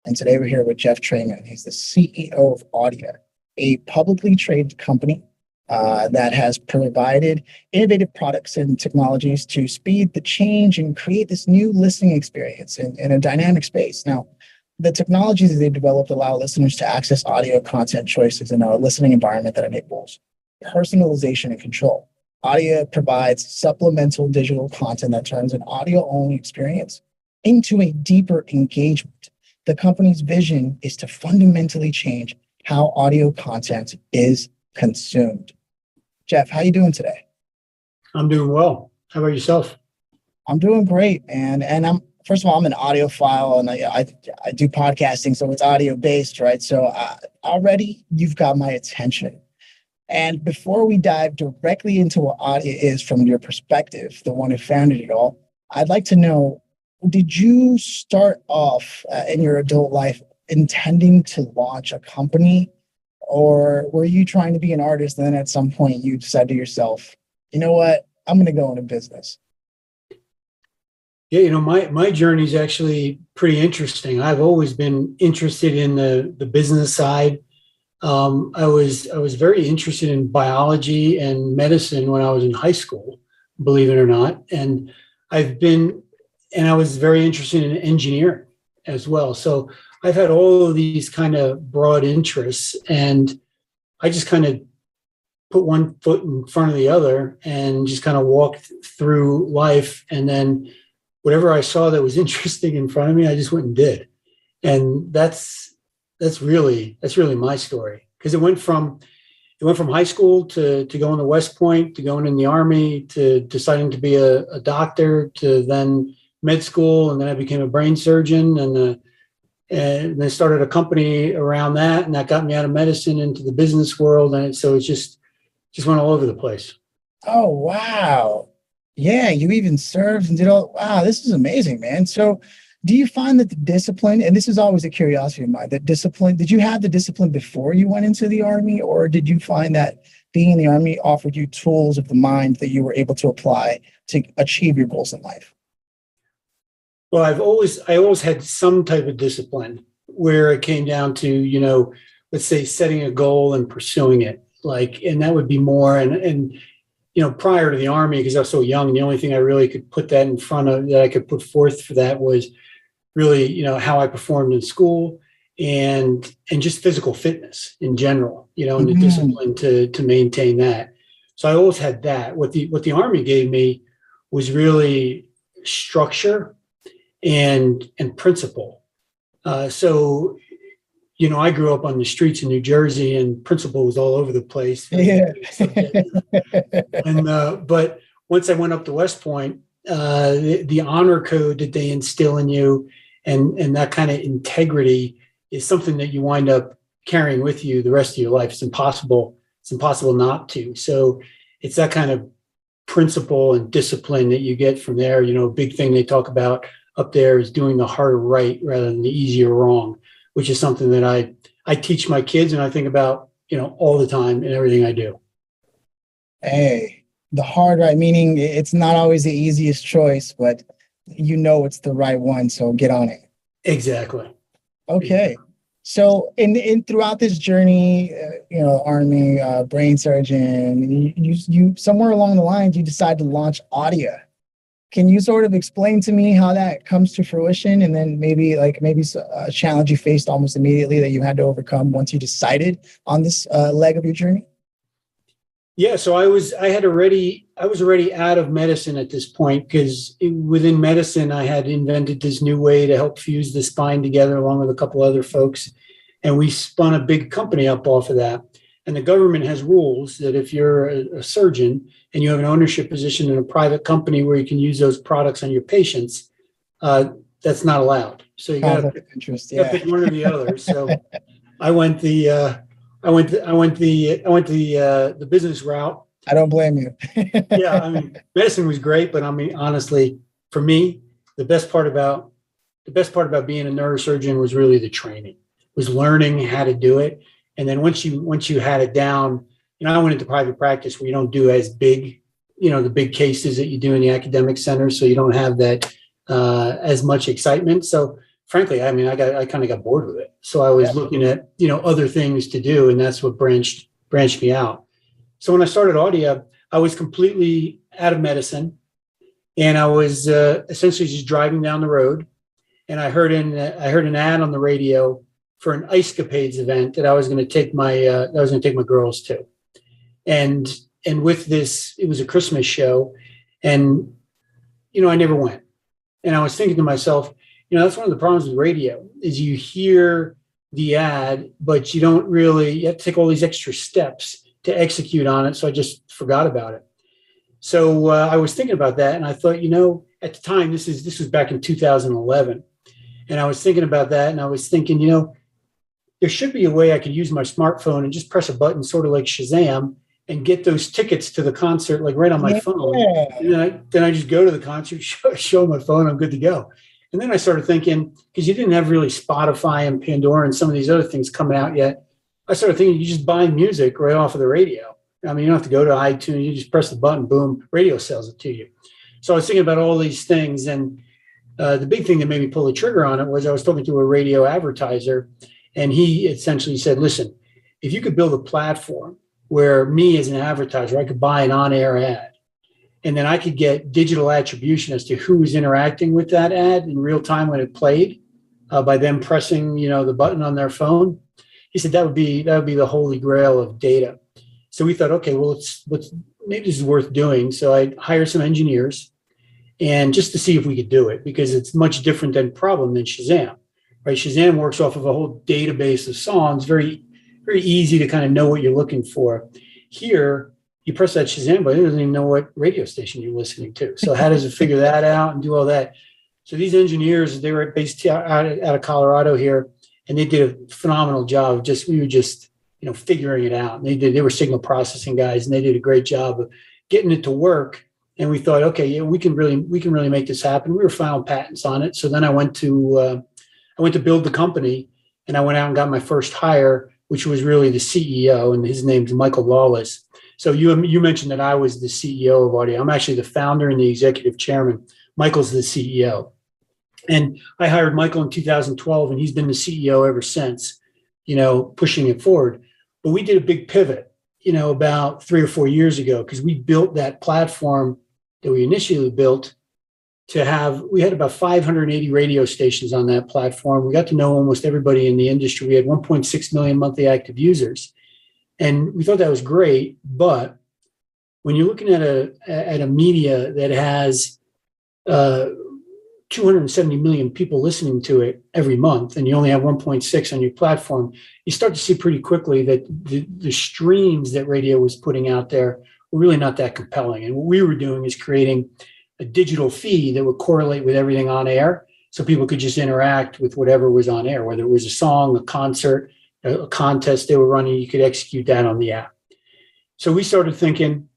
And today we're here with Jeff Thramann. He's the CEO of Audia, a publicly traded company that has provided innovative products and technologies to speed the change and create this new listening experience in a dynamic space. Now, the technologies that they've developed allow listeners to access audio content choices in a listening environment that enables personalization and control. Audia provides supplemental digital content that turns an audio-only experience into a deeper engagement. The company's vision is to fundamentally change how audio content is consumed. Jeff, how you doing today? I'm doing well. How about yourself? I'm doing great, man. And first of all, I'm an audiophile, and I do podcasting, so it's audio based, right? So already you've got my attention. And before we dive directly into what Audia is from your perspective, the one who founded it all, I'd like to know, did you start off in your adult life intending to launch a company? Or were you trying to be an artist and then at some point you said to yourself, you know what, I'm going to go into business? Yeah, my journey is actually pretty interesting. I've always been interested in the business side. I was very interested in biology and medicine when I was in high school, believe it or not. And I was very interested in engineering as well. So I've had all of these kind of broad interests, and I just kind of put one foot in front of the other and just kind of walked through life. And then whatever I saw that was interesting in front of me, I just went and did. And that's really my story, because it went from high school to going to West Point, to going in the Army, to deciding to be a doctor, to then med school, and then I became a brain surgeon, and then started a company around that, and that got me out of medicine into the business world, and so it just went all over the place. Oh, wow. Yeah, you even served and did all. Wow, this is amazing, man. So do you find that the discipline, and this is always a curiosity of mine, that discipline, did you have the discipline before you went into the Army, or did you find that being in the Army offered you tools of the mind that you were able to apply to achieve your goals in life? Well, I always had some type of discipline where it came down to, let's say setting a goal and pursuing it. And that would be more, and prior to the Army, because I was so young, the only thing I really could put that in front of, that I could put forth for that was really, how I performed in school and just physical fitness in general, and the discipline to maintain that. So I always had that. What the Army gave me was really structure and principle. So I grew up on the streets in New Jersey, and principle was all over the place. Yeah. But once I went up to West Point, the honor code that they instill in you, and that kind of integrity is something that you wind up carrying with you the rest of your life. It's impossible not to. So it's that kind of principle and discipline that you get from there. A big thing they talk about up there is doing the harder right rather than the easier wrong, which is something that I teach my kids, and I think about, all the time in everything I do. Hey, the hard right, meaning it's not always the easiest choice, but it's the right one. So get on it. Exactly. Okay. So in throughout this journey, Army, brain surgeon, you somewhere along the lines, you decide to launch Audia. Can you sort of explain to me how that comes to fruition, and then maybe a challenge you faced almost immediately that you had to overcome once you decided on this leg of your journey? Yeah, so I was already out of medicine at this point, because within medicine I had invented this new way to help fuse the spine together along with a couple other folks, and we spun a big company up off of that. And the government has rules that if you're a surgeon and you have an ownership position in a private company where you can use those products on your patients, that's not allowed. So you got to pick one or the other. So I went the business route. I don't blame you. Yeah, medicine was great, but honestly, for me, the best part about being a neurosurgeon was really the training, was learning how to do it. And then once you had it down, I went into private practice where you don't do as big, the big cases that you do in the academic centers. So you don't have that as much excitement. So frankly, I mean, I kind of got bored with it. So I was looking at, other things to do, and that's what branched me out. So when I started Audia, I was completely out of medicine, and I was essentially just driving down the road, and I heard an ad on the radio for an Ice Capades event that I was going to take my girls to, and with this, it was a Christmas show, and I never went, and I was thinking to myself, that's one of the problems with radio is you hear the ad, but you have to take all these extra steps to execute on it. So I just forgot about it. So I was thinking about that, and I thought, at the time, this was back in 2011, and I was thinking about that, and I was thinking, there should be a way I could use my smartphone and just press a button, sort of like Shazam, and get those tickets to the concert, like right on my phone. And then I just go to the concert, show my phone, I'm good to go. And then I started thinking, because you didn't have really Spotify and Pandora and some of these other things coming out yet, I started thinking you just buy music right off of the radio. I mean, you don't have to go to iTunes. You just press the button, boom, radio sells it to you. So I was thinking about all these things. And the big thing that made me pull the trigger on it was I was talking to a radio advertiser, and he essentially said, listen, if you could build a platform where me as an advertiser, I could buy an on-air ad, and then I could get digital attribution as to who was interacting with that ad in real time when it played by them pressing, the button on their phone. He said that would be the holy grail of data. So we thought, okay, well, let's maybe this is worth doing. So I hired some engineers, and just to see if we could do it, because it's much different than Shazam, right? Shazam works off of a whole database of songs, very, very easy to kind of know what you're looking for. Here, you press that Shazam button, it doesn't even know what radio station you're listening to. So how does it figure that out and do all that? So these engineers, they were based out of Colorado here, and they did a phenomenal job. We were just figuring it out. And they were signal processing guys, and they did a great job of getting it to work. And we thought, okay, yeah, we can really make this happen. We were filing patents on it. So then I went to build the company, and I went out and got my first hire, which was really the CEO, and his name's Michael Lawless. So you mentioned that I was the CEO of Audia. I'm actually the founder and the executive chairman. Michael's the CEO. And I hired Michael in 2012, and he's been the CEO ever since, pushing it forward. But we did a big pivot, about 3 or 4 years ago, because we built that platform that we initially built we had about 580 radio stations on that platform. We got to know almost everybody in the industry. We had 1.6 million monthly active users. And we thought that was great, but when you're looking at a media that has 270 million people listening to it every month, and you only have 1.6 on your platform, you start to see pretty quickly that the streams that radio was putting out there were really not that compelling. And what we were doing is creating a digital feed that would correlate with everything on air, so people could just interact with whatever was on air, whether it was a song, a concert, a contest they were running. You could execute that on the app. So we started thinking,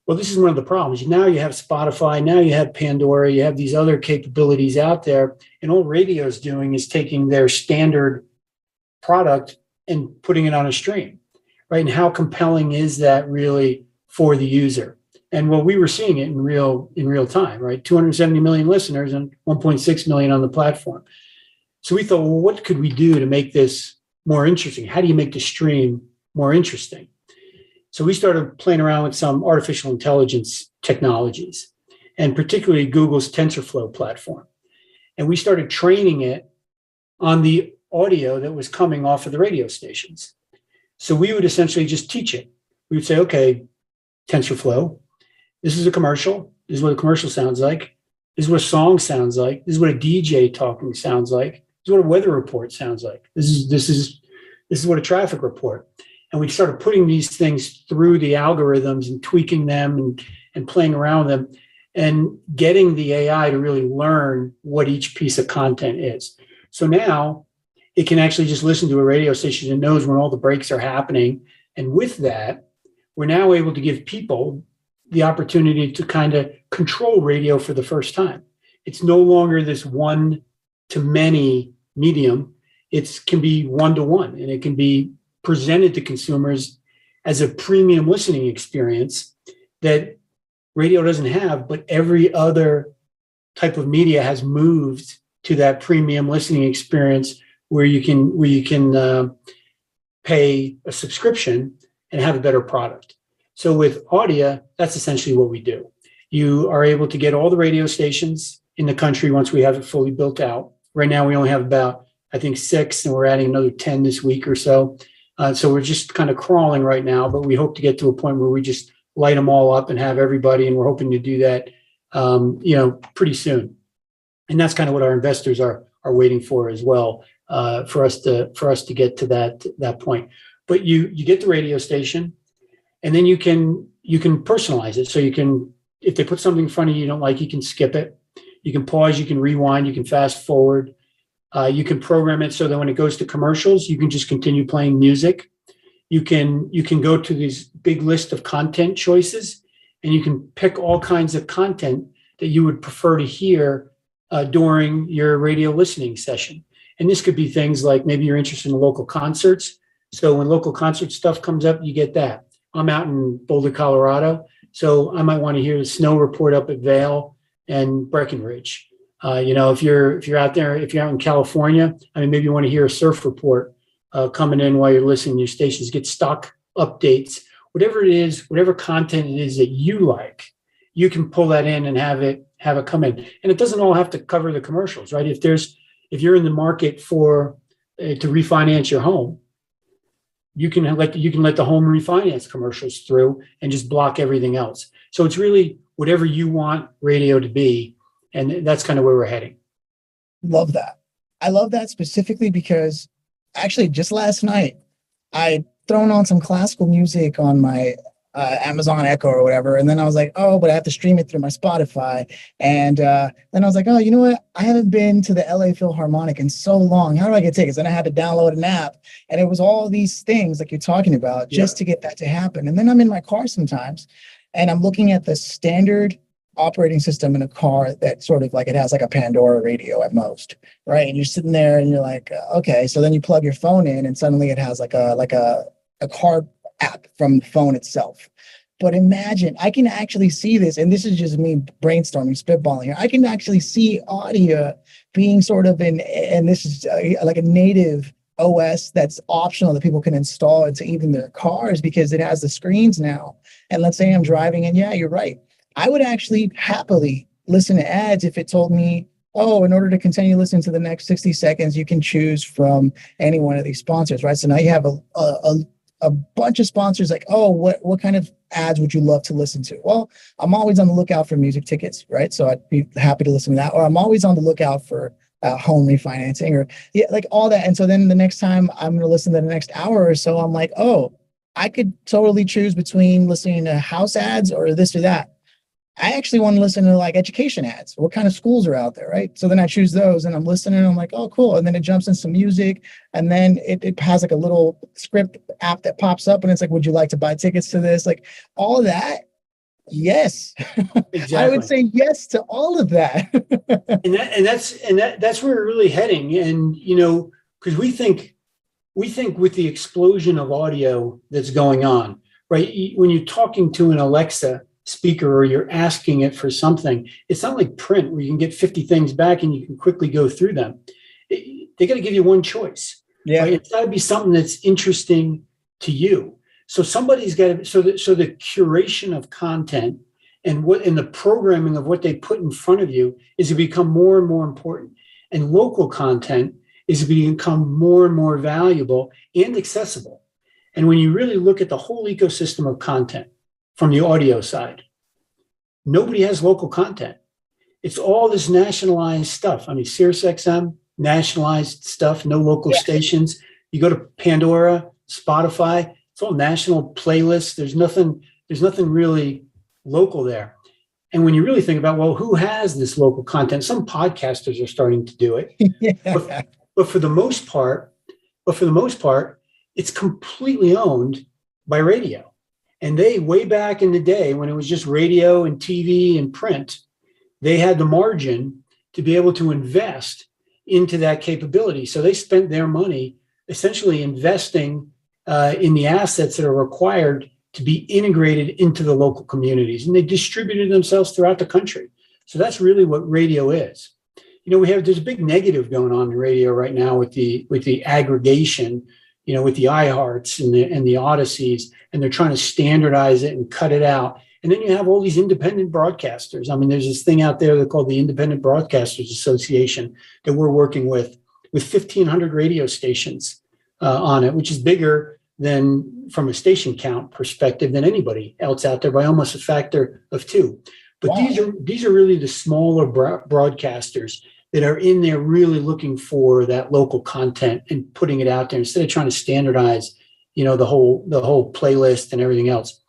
well, this is one of the problems. Now you have Spotify, now you have Pandora, you have these other capabilities out there, and all radio is doing is taking their standard product and putting it on a stream, right? And how compelling is that really for the user? And well, we were seeing it in real time, right? 270 million listeners and 1.6 million on the platform. So we thought, well, what could we do to make this more interesting? How do you make the stream more interesting? So we started playing around with some artificial intelligence technologies, and particularly Google's TensorFlow platform. And we started training it on the audio that was coming off of the radio stations. So we would essentially just teach it. We would say, okay, TensorFlow, this is a commercial. This is what a commercial sounds like. This is what a song sounds like. This is what a DJ talking sounds like. This is what a weather report sounds like. This is what a traffic report. And we started putting these things through the algorithms and tweaking them and playing around with them and getting the AI to really learn what each piece of content is. So now it can actually just listen to a radio station and knows when all the breaks are happening. And with that, we're now able to give people the opportunity to kind of control radio for the first time. It's no longer this one-to-many medium. It can be one-to-one, and it can be presented to consumers as a premium listening experience that radio doesn't have, but every other type of media has moved to that premium listening experience where you can pay a subscription and have a better product. So with Audia, that's essentially what we do. You are able to get all the radio stations in the country once we have it fully built out. Right now, we only have about, I think, 6, and we're adding another 10 this week or so. So we're just kind of crawling right now, but we hope to get to a point where we just light them all up and have everybody, and we're hoping to do that, pretty soon. And that's kind of what our investors are waiting for as well, for us to get to that point. But you get the radio station, and then you can personalize it. So you can, if they put something in front of you don't like, you can skip it. You can pause, you can rewind, you can fast forward. You can program it so that when it goes to commercials, you can just continue playing music. You can go to these big list of content choices, and you can pick all kinds of content that you would prefer to hear during your radio listening session. And this could be things like maybe you're interested in local concerts. So when local concert stuff comes up, you get that. I'm out in Boulder, Colorado, so I might want to hear the snow report up at Vail and Breckenridge. If you're out there, if you're out in California, maybe you want to hear a surf report coming in while you're listening to your stations, get stock updates, whatever it is, whatever content it is that you like, you can pull that in and have it come in. And it doesn't all have to cover the commercials, right? If you're in the market for to refinance your home, you can let the home refinance commercials through and just block everything else. So it's really whatever you want radio to be. And that's kind of where we're heading. Love that. I love that specifically because actually just last night, I'd thrown on some classical music on my Amazon Echo or whatever. And then I was like, oh, but I have to stream it through my Spotify. And then I was like, oh, you know what? I haven't been to the LA Philharmonic in so long. How do I get tickets? And I had to download an app. And it was all these things like you're talking about just to get that to happen. And then I'm in my car sometimes and I'm looking at the standard operating system in a car that sort of like it has like a Pandora radio at most, right? And you're sitting there and you're like, okay. So then you plug your phone in and suddenly it has like a car app from the phone itself. But imagine, I can actually see this, and this is just me brainstorming, spitballing here. I can actually see Audia being sort of and this is like a native OS that's optional that people can install into even their cars because it has the screens now. And let's say I'm driving and yeah, you're right. I would actually happily listen to ads if it told me, oh, in order to continue listening to the next 60 seconds, you can choose from any one of these sponsors, right? So now you have a bunch of sponsors like, oh, what kind of ads would you love to listen to? Well, I'm always on the lookout for music tickets, right? So I'd be happy to listen to that. Or I'm always on the lookout for home refinancing or like all that. And so then the next time I'm going to listen to the next hour or so, I'm like, oh, I could totally choose between listening to house ads or this or that. I actually want to listen to like education ads. What kind of schools are out there, right? So then I choose those and I'm listening and I'm like, oh, cool. And then it jumps in some music and then it has like a little script app that pops up and it's like, would you like to buy tickets to this? Like all of that. Yes. Exactly. I would say yes to all of that. that's where we're really heading. And, because we think with the explosion of audio that's going on, right? When you're talking to an Alexa speaker or you're asking it for something, it's not like print where you can get 50 things back and you can quickly go through them. They got to give you one choice. Yeah, right? It's got to be something that's interesting to you. So somebody's got to. So the curation of content and the programming of what they put in front of you is to become more and more important. And local content is to become more and more valuable and accessible. And when you really look at the whole ecosystem of content, from the audio side, nobody has local content. It's all this nationalized stuff. SiriusXM, nationalized stuff, no local stations. You go to Pandora, Spotify, it's all national playlists. There's nothing really local there. And when you really think about, well, who has this local content? Some podcasters are starting to do it. But for the most part, it's completely owned by radio. And they, way back in the day when it was just radio and TV and print, they had the margin to be able to invest into that capability. So they spent their money essentially investing in the assets that are required to be integrated into the local communities. And they distributed themselves throughout the country. So that's really what radio is. there's a big negative going on in radio right now with the aggregation, with the iHearts and the Odysseys, and they're trying to standardize it and cut it out. And then you have all these independent broadcasters. I mean, there's this thing out there that's called the Independent Broadcasters Association that we're working with 1,500 radio stations on it, which is bigger than, from a station count perspective, than anybody else out there by almost a factor of 2. But wow. These are really the smaller broadcasters that are in there really looking for that local content and putting it out there instead of trying to standardize, the whole playlist and everything else.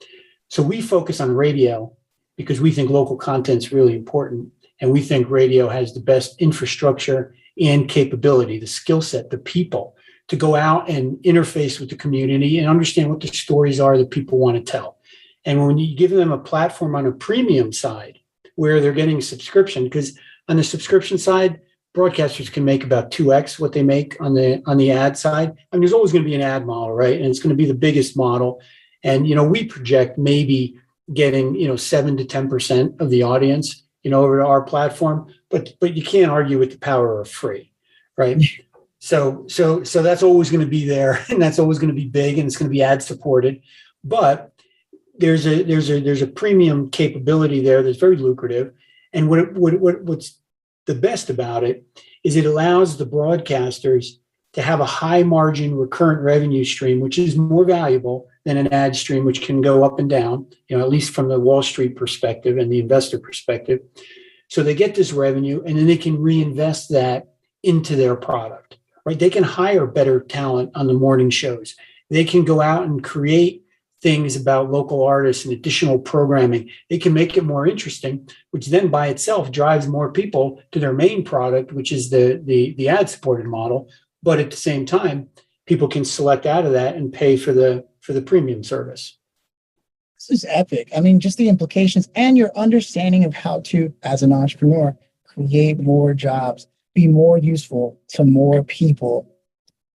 So we focus on radio because we think local content is really important, and we think radio has the best infrastructure and capability, the skill set, the people to go out and interface with the community and understand what the stories are that people want to tell. And when you give them a platform on a premium side where they're getting a subscription, because on the subscription side, broadcasters can make about 2x what they make on the ad side. I mean, there's always going to be an ad model, right? And it's going to be the biggest model. And, we project maybe getting, 7 to 10% of the audience, over to our platform, but you can't argue with the power of free, right? So that's always going to be there, and that's always going to be big, and it's going to be ad supported. But there's a premium capability there that's very lucrative. And what's the best about it is it allows the broadcasters to have a high margin recurrent revenue stream, which is more valuable than an ad stream, which can go up and down, at least from the Wall Street perspective and the investor perspective. So they get this revenue, and then they can reinvest that into their product, right? They can hire better talent on the morning shows. They can go out and create things about local artists and additional programming. They can make it more interesting, which then by itself drives more people to their main product, which is the ad supported model. But at the same time, people can select out of that and pay for the premium service. This is epic. I mean, just the implications and your understanding of how to, as an entrepreneur, create more jobs, be more useful to more people.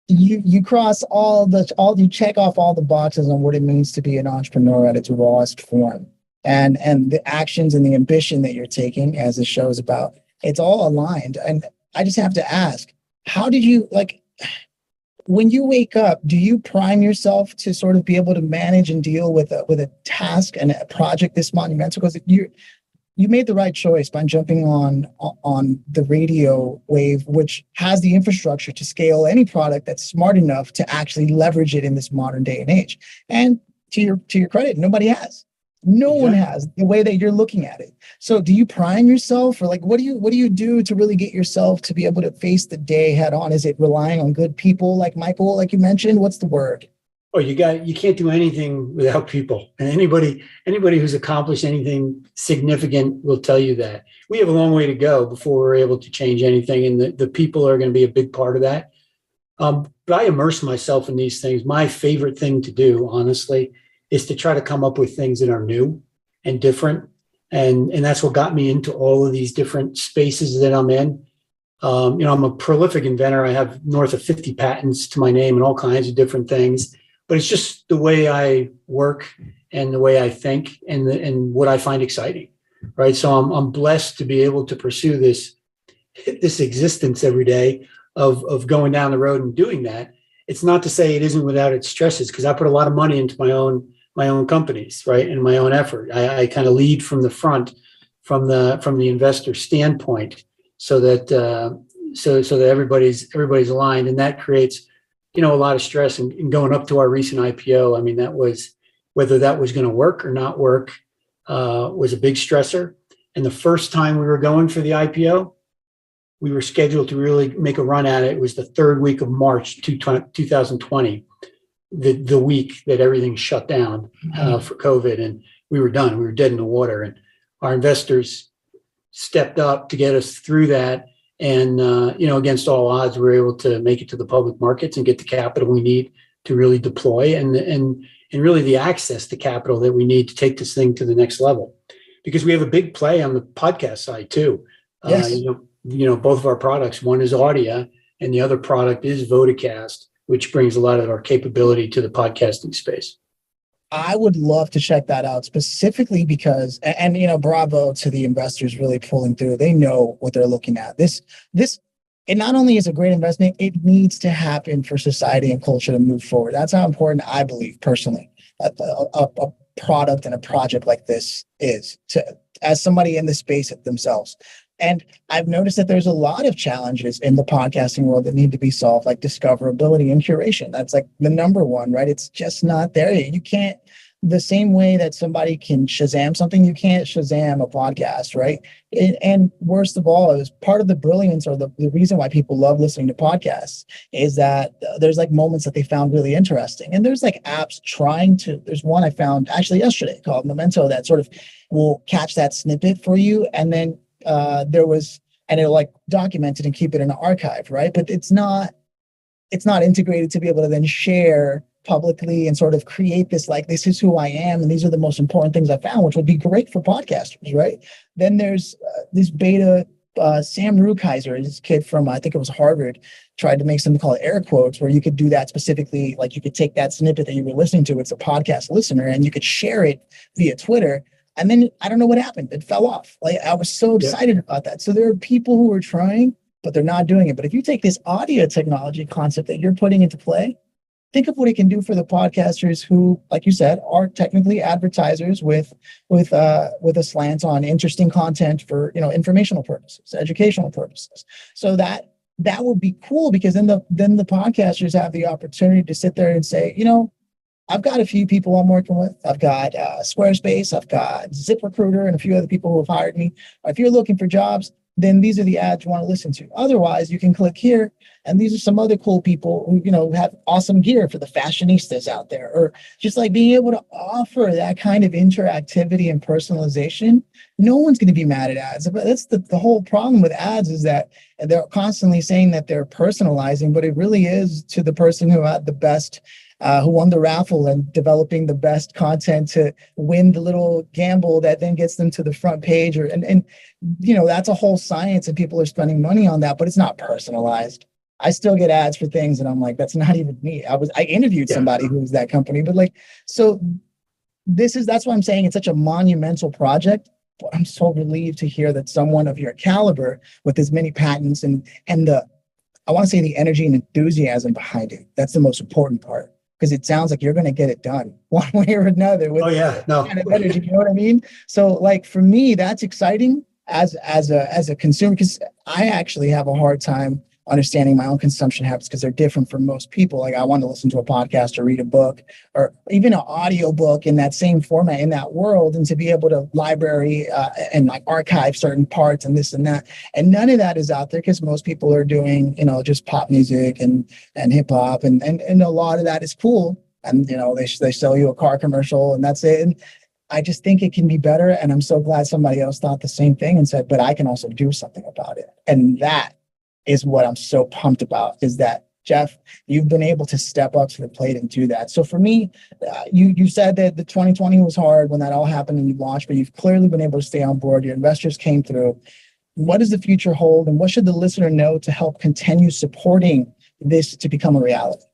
You cross you check off all the boxes on what it means to be an entrepreneur at its rawest form. And the actions and the ambition that you're taking, as the show is about, it's all aligned. And I just have to ask, how did you, when you wake up, do you prime yourself to sort of be able to manage and deal with a task and a project this monumental? Because you made the right choice by jumping on the radio wave, which has the infrastructure to scale any product that's smart enough to actually leverage it in this modern day and age. And to your credit, nobody has. No one has the way that you're looking at it. So do you prime yourself, or what do you do to really get yourself to be able to face the day head on? Is it relying on good people like Michael, like you mentioned? What's the word? Oh, you can't do anything without people. And anybody who's accomplished anything significant will tell you that. We have a long way to go before we're able to change anything. And the people are going to be a big part of that. But I immerse myself in these things. My favorite thing to do, honestly, is to try to come up with things that are new and different. And that's what got me into all of these different spaces that I'm in. I'm a prolific inventor. I have north of 50 patents to my name and all kinds of different things. But it's just the way I work and the way I think and what I find exciting, right? So I'm blessed to be able to pursue this existence every day of going down the road and doing that. It's not to say it isn't without its stresses, because I put a lot of money into my own companies, right, and my own effort. I kind of lead from the front, from the investor standpoint, so that everybody's aligned, and that creates a lot of stress. And going up to our recent IPO, I mean, that was, whether that was going to work or not work, was a big stressor. And the first time we were going for the IPO, we were scheduled to really make a run at it. It was the third week of March 2020, the week that everything shut down for COVID, and we were done. We were dead in the water, and our investors stepped up to get us through that. And, against all odds, we were able to make it to the public markets and get the capital we need to really deploy and really the access to capital that we need to take this thing to the next level. Because we have a big play on the podcast side too. Yes. Both of our products, one is Audia and the other product is Vodacast, which brings a lot of our capability to the podcasting space. I would love to check that out specifically because, and bravo to the investors really pulling through. They know what they're looking at. This, it not only is a great investment, it needs to happen for society and culture to move forward. That's how important I believe personally a product and a project like this is to, as somebody in the space themselves. And I've noticed that there's a lot of challenges in the podcasting world that need to be solved, like discoverability and curation. That's like the number one, right? It's just not there yet. You can't, the same way that somebody can Shazam something, you can't Shazam a podcast, right? And worst of all, is part of the brilliance or the reason why people love listening to podcasts is that there's like moments that they found really interesting. And there's like apps there's one I found actually yesterday called Memento that sort of will catch that snippet for you. And then and it'll like document it and keep it in an archive, right? But it's not integrated to be able to then share publicly and sort of create this, like, this is who I am and these are the most important things I found, which would be great for podcasters, right? Then there's this beta, Sam Rukeyser, this kid from, I think it was Harvard, tried to make something called air quotes, where you could do that specifically, like you could take that snippet that you were listening to, it's a podcast listener, and you could share it via Twitter. And then I don't know what happened. It fell off. Like, I was so excited about that. So there are people who are trying, but they're not doing it. But if you take this Audia technology concept that you're putting into play, think of what it can do for the podcasters who, like you said, are technically advertisers with a slant on interesting content for informational purposes, educational purposes. So that would be cool, because then the podcasters have the opportunity to sit there and say, I've got a few people I'm working with. I've got Squarespace, I've got ZipRecruiter, and a few other people who have hired me. If you're looking for jobs, then these are the ads you want to listen to. Otherwise, you can click here, and these are some other cool people who have awesome gear for the fashionistas out there, or just like being able to offer that kind of interactivity and personalization. No one's going to be mad at ads. But that's the whole problem with ads, is that they're constantly saying that they're personalizing, but it really is to the person who had the best, who won the raffle and developing the best content to win the little gamble that then gets them to the front page. And that's a whole science, and people are spending money on that, but it's not personalized. I still get ads for things and I'm like, that's not even me. I interviewed somebody who was that company, but that's why I'm saying it's such a monumental project. But I'm so relieved to hear that someone of your caliber with as many patents and I want to say the energy and enthusiasm behind it. That's the most important part, because it sounds like you're going to get it done one way or another with kind of energy. You know what I mean? So like for me, that's exciting as a consumer, because I actually have a hard time understanding my own consumption habits, because they're different from most people. Like, I want to listen to a podcast or read a book or even an audio book in that same format, in that world, and to be able to library and like archive certain parts and this and that. And none of that is out there, because most people are doing, just pop music and hip hop, and a lot of that is cool. And, they sell you a car commercial and that's it. And I just think it can be better. And I'm so glad somebody else thought the same thing and said, but I can also do something about it. And that is what I'm so pumped about, is that, Jeff, you've been able to step up to the plate and do that. So for me, you said that the 2020 was hard when that all happened and you launched, but you've clearly been able to stay on board. Your investors came through. What does the future hold, and what should the listener know to help continue supporting this to become a reality?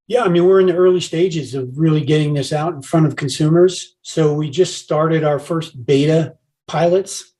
Yeah, we're in the early stages of really getting this out in front of consumers. So we just started our first beta pilots,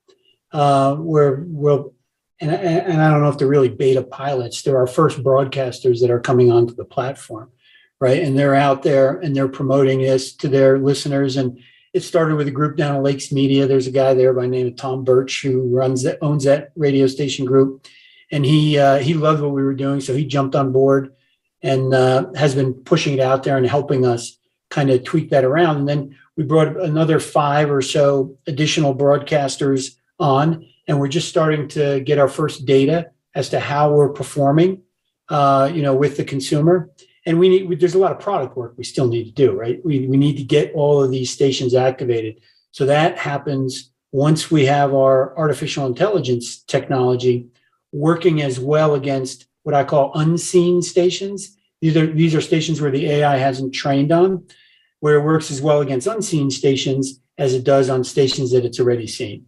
where we'll, and I don't know if they're really beta pilots. They're our first broadcasters that are coming onto the platform, right? And they're out there and they're promoting this to their listeners. And it started with a group down at Lakes Media. There's a guy there by the name of Tom Birch who owns that radio station group, and he loved what we were doing, so he jumped on board and has been pushing it out there and helping us kind of tweak that around. And then we brought another 5 or so additional broadcasters on, and we're just starting to get our first data as to how we're performing, with the consumer. And there's a lot of product work we still need to do, right? We need to get all of these stations activated. So that happens once we have our artificial intelligence technology working as well against what I call unseen stations. These are stations where the AI hasn't trained on, where it works as well against unseen stations as it does on stations that it's already seen.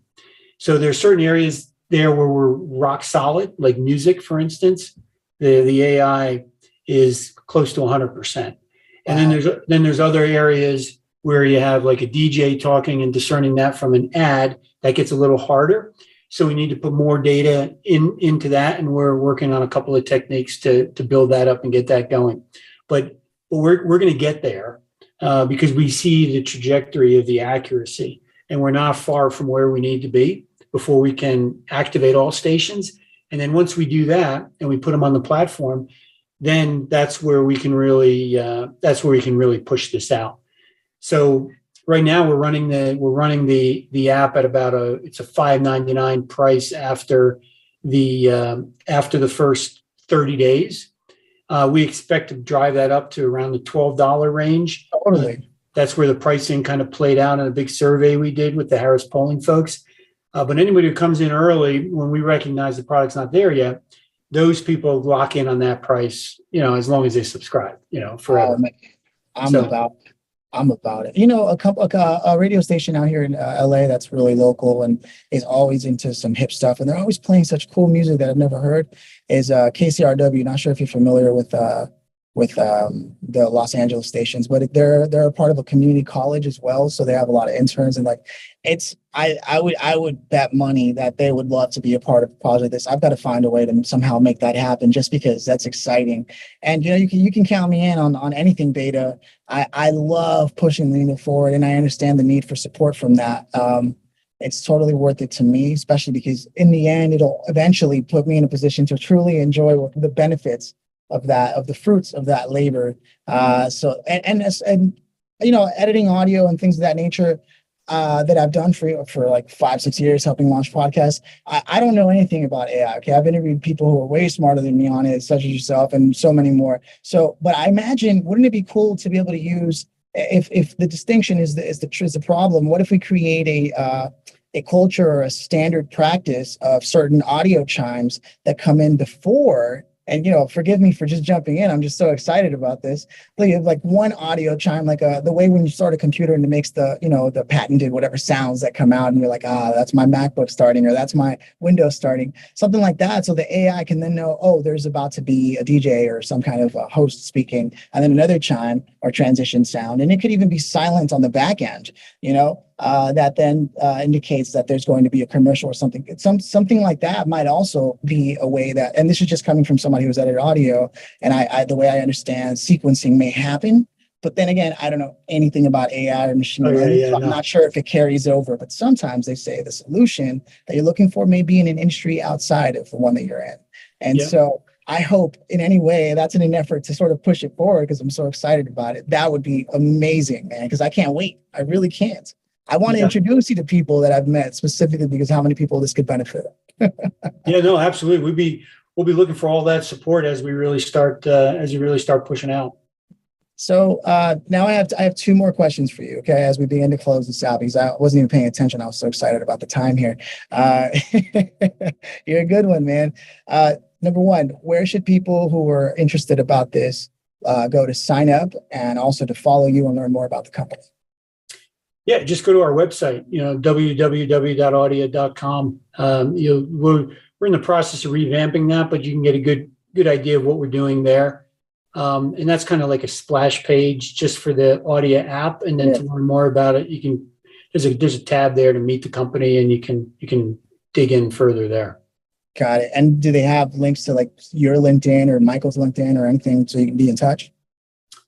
So there's certain areas there where we're rock solid, like music, for instance. The AI is close to 100%. And Wow. then there's other areas where you have like a DJ talking and discerning that from an ad. That gets a little harder. So we need to put more data into that, and we're working on a couple of techniques to build that up and get that going. But we're going to get there because we see the trajectory of the accuracy, and we're not far from where we need to be before we can activate all stations. And then once we do that and we put them on the platform, then that's where we can really push this out. So right now we're running the app at about it's a $5.99 price after the first 30 days. We expect to drive that up to around the $12 range. Totally. That's where the pricing kind of played out in a big survey we did with the Harris Polling folks. But anybody who comes in early, when we recognize the product's not there yet, those people lock in on that price, as long as they subscribe, forever. I'm about it. A radio station out here in LA that's really local and is always into some hip stuff, and they're always playing such cool music that I've never heard, is KCRW. Not sure if you're familiar with the Los Angeles stations, but they're a part of a community college as well, so they have a lot of interns, and I would bet money that they would love to be a part of a project like this. I've got to find a way to somehow make that happen, just because that's exciting. And you can count me in on anything beta. I love pushing the needle forward, and I understand the need for support from that. It's totally worth it to me, especially because in the end, it'll eventually put me in a position to truly enjoy the benefits of the fruits of that labor. Editing audio and things of that nature that I've done for like 5-6 years, helping launch podcasts. I don't know anything about AI. Okay, I've interviewed people who are way smarter than me on it, such as yourself, and so many more. So, but I imagine, wouldn't it be cool to be able to use, if the distinction is the problem? What if we create a culture or a standard practice of certain audio chimes that come in before? And, forgive me for just jumping in. I'm just so excited about this. Like one audio chime, like the way when you start a computer and it makes the patented whatever sounds that come out, and you're like, that's my MacBook starting, or that's my Windows starting, something like that. So the AI can then know, there's about to be a DJ or some kind of a host speaking, and then another chime or transition sound. And it could even be silent on the back end, that then indicates that there's going to be a commercial or something. Something like that might also be a way that, and this is just coming from somebody who's edited audio, and I the way I understand sequencing may happen. But then again, I don't know anything about AI or machine learning, so I'm not sure if it carries over. But sometimes they say the solution that you're looking for may be in an industry outside of the one that you're in. And so I hope in any way that's in an effort to sort of push it forward, because I'm so excited about it. That would be amazing, man, because I can't wait. I really can't. I want to introduce you to people that I've met specifically because how many people this could benefit. No, absolutely. We'll be looking for all that support as we really start pushing out. So now I have two more questions for you, okay, as we begin to close this out, because I wasn't even paying attention. I was so excited about the time here. You're a good one, man. Number one, where should people who are interested about this go to sign up, and also to follow you and learn more about the company? Yeah, just go to our website, www.audia.com. We're in the process of revamping that, but you can get a good idea of what we're doing there. And that's kind of like a splash page just for the Audia app. And then to learn more about it, there's a tab there to meet the company, and you can dig in further there. Got it. And do they have links to like your LinkedIn or Michael's LinkedIn or anything so you can be in touch?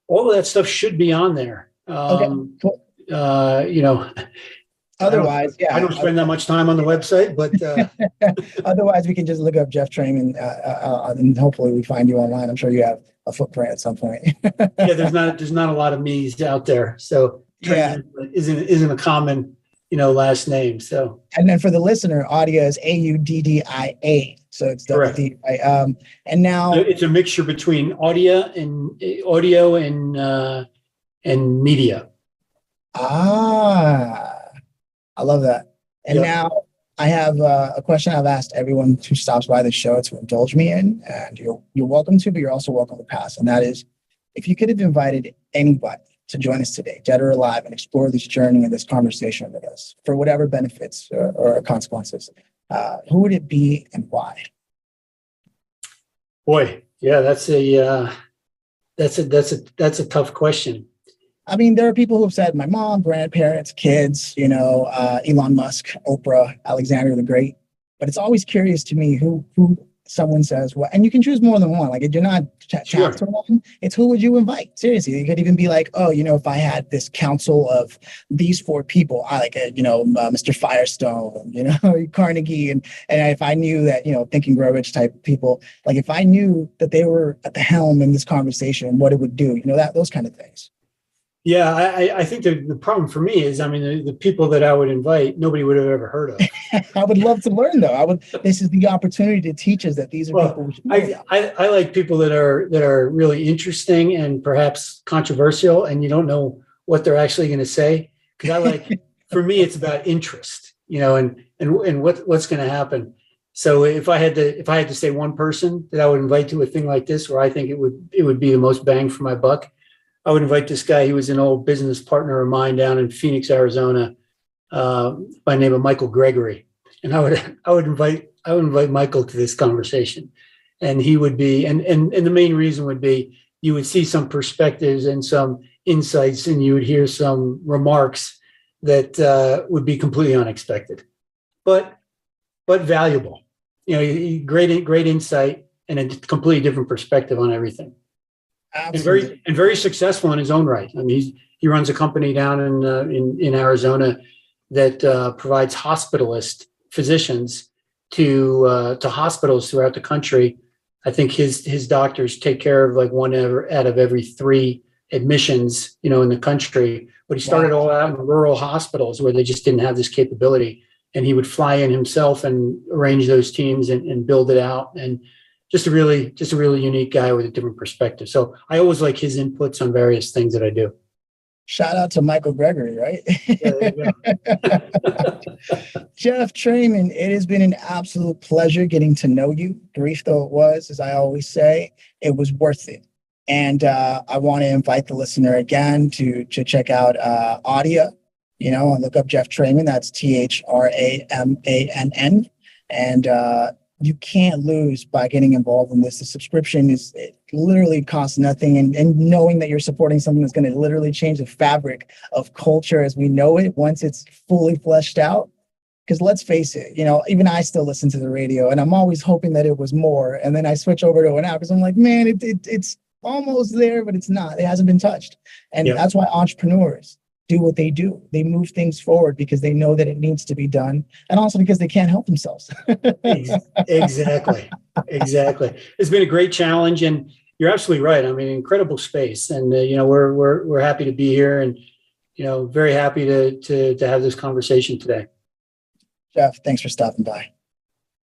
All of that stuff should be on there. Okay, cool. Otherwise, I don't spend that much time on the website, but otherwise we can just look up Jeff Thramann, and hopefully we find you online. I'm sure you have a footprint at some point. there's not a lot of me's out there, so isn't a common last name. So, and then for the listener, Audia is AUDDIA, so it's WD. And now it's a mixture between audio and media. I love that. And now I have a question I've asked everyone who stops by the show to indulge me in, and you're welcome to, but you're also welcome to pass. And that is, if you could have invited anybody to join us today, dead or alive, and explore this journey and this conversation with us for whatever benefits or consequences, who would it be and why? Boy, yeah, that's a That's a tough question. I mean, there are people who have said my mom, grandparents, kids, Elon Musk, Oprah, Alexander the Great. But it's always curious to me who someone says what, and you can choose more than one. Like, you're not tapped Sure. to one. It's who would you invite? Seriously, you could even be like, oh, if I had this council of these four people, I like, Mr. Firestone, Carnegie, and if I knew that, thinking grow rich type people, like if I knew that they were at the helm in this conversation, what it would do, those kind of things. Yeah, I think the problem for me is, I mean, the people that I would invite, nobody would have ever heard of. I would love to learn, though. This is the opportunity to teach us that these are people we should know. I like people that are really interesting and perhaps controversial, and you don't know what they're actually going to say. Because for me, it's about interest, and what's going to happen. So if I had to say one person that I would invite to a thing like this, where I think it would be the most bang for my buck, I would invite this guy. He was an old business partner of mine down in Phoenix, Arizona, by the name of Michael Gregory. And I would invite Michael to this conversation. And he would be, and the main reason would be, you would see some perspectives and some insights, and you would hear some remarks that would be completely unexpected, but valuable. Great insight and a completely different perspective on everything. Absolutely. And very successful in his own right. I mean, he runs a company down in Arizona that provides hospitalist physicians to hospitals throughout the country. I think his doctors take care of like one out of every three admissions, in the country. But he started all out in rural hospitals where they just didn't have this capability, and he would fly in himself and arrange those teams and build it out. And just a really unique guy with a different perspective. So I always like his inputs on various things that I do. Shout out to Michael Gregory, right? Yeah, there you go. Jeff Thramann, it has been an absolute pleasure getting to know you. Brief though it was, as I always say, it was worth it. And I want to invite the listener again to check out Audia, and look up Jeff Thramann. That's Thramann. And you can't lose by getting involved in this. The subscription it literally costs nothing. And knowing that you're supporting something that's going to literally change the fabric of culture as we know it once it's fully fleshed out. Because let's face it, even I still listen to the radio, and I'm always hoping that it was more. And then I switch over to an app because I'm like, man, it's almost there, but it's not. It hasn't been touched. And That's why entrepreneurs do what they do. They move things forward because they know that it needs to be done, and also because they can't help themselves. Exactly. It's been a great challenge, and you're absolutely right. I mean, incredible space, and we're happy to be here, and very happy to have this conversation today. Jeff, thanks for stopping by.